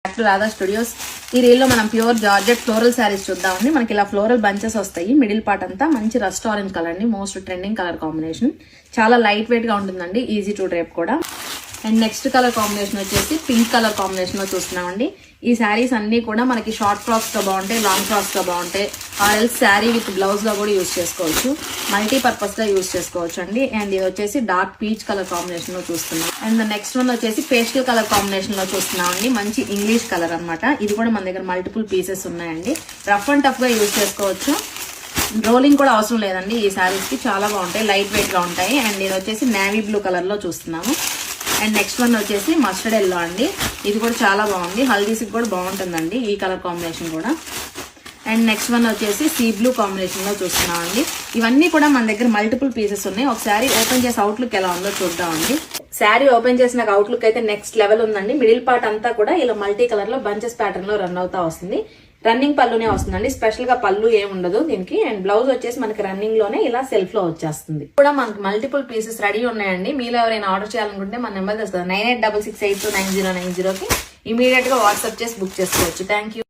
Back to Radha studios. ఈ reel లో మనం ప్యూర్ జార్జెట్ ఫ్లోరల్ శారీస్ చూద్దామండి. మనకి ఇలా ఫ్లోరల్ బంచెస్ వస్తాయి. మిడిల్ పార్ట్ అంతా మంచి రస్ట్ ఆరెంజ్ కలర్ అండి, మోస్ట్ ట్రెండింగ్ కలర్ కాంబినేషన్. చాలా లైట్ వెయిట్ గా ఉంటుందండి, ఈజీ టు డ్రేప్ కూడా. అండ్ నెక్స్ట్ కలర్ కాంబినేషన్ వచ్చేసి పింక్ కలర్ కాంబినేషన్ లో చూస్తున్నామండి. ఈ శారీస్ అన్ని కూడా మనకి షార్ట్ ఫ్రాక్స్ గా బాగుంటాయి, లాంగ్ ఫ్రాక్స్ గా బాగుంటాయి, ఆర్ఎల్స్ శారీ విత్ బ్లౌజ్ గా కూడా యూజ్ చేసుకోవచ్చు, మల్టీపర్పస్ గా యూజ్ చేసుకోవచ్చు అండి. అండ్ ఇది వచ్చేసి డార్క్ పీచ్ కలర్ కాంబినేషన్ లో చూస్తున్నాం. అండ్ నెక్స్ట్ వన్ వచ్చేసి పేస్టల్ కలర్ కాంబినేషన్ లో చూస్తున్నాం అండి. మంచి ఇంగ్లీష్ కలర్ అన్నమాట. ఇది కూడా మన దగ్గర మల్టిపుల్ పీసెస్ ఉన్నాయండి. రఫ్ అండ్ టఫ్ గా యూజ్ చేసుకోవచ్చు, రోలింగ్ కూడా అవసరం లేదండి. ఈ శారీస్ కి చాలా బాగుంటాయి, లైట్ వెయిట్ గా ఉంటాయి. అండ్ ఇది వచ్చేసి నేవీ బ్లూ కలర్ లో చూస్తున్నాము. అండ్ నెక్స్ట్ వన్ వచ్చేసి మస్టర్డ్ ఎల్లో అండి. ఇది కూడా చాలా బాగుంది, హల్దీస్కి కూడా బాగుంటుందండి ఈ కలర్ కాంబినేషన్ కూడా. అండ్ నెక్స్ట్ వన్ వచ్చేసి సీ బ్లూ కాంబినేషన్ లో చూస్తున్నాం అండి. ఇవన్నీ కూడా మన దగ్గర మల్టిపుల్ పీసెస్ ఉన్నాయి. ఒకసారి ఓపెన్ చేసి అవుట్లుక్ ఎలా ఉందో చూద్దామండి. శారీ ఓపెన్ చేసిన అవుట్లుక్ అయితే నెక్స్ట్ లెవెల్ ఉందండి. మిడిల్ పార్ట్ అంతా కూడా ఇలా మల్టీ కలర్ లో బంచెస్ ప్యాటర్న్ లో రన్ అవుతా వస్తుంది. రన్నింగ్ పళ్ళునే వస్తుందండి, స్పెషల్ గా పళ్ళు ఏముండదు దీనికి. అండ్ బ్లౌజ్ వచ్చేసి మనకి రన్నింగ్ లోనే ఇలా సెల్ఫ్ లో వచ్చేస్తుంది. కూడా మనకి మల్టిపుల్ పీసెస్ రెడీ ఉన్నాయండి. మీలో ఎవరైనా ఆర్డర్ చేయాలనుకుంటే మన నెంబర్ తెలుస్తుంది 9866829090కి ఇమీడియట్ గా వాట్సాప్ చేసి బుక్ చేసుకోవచ్చు. Thank you.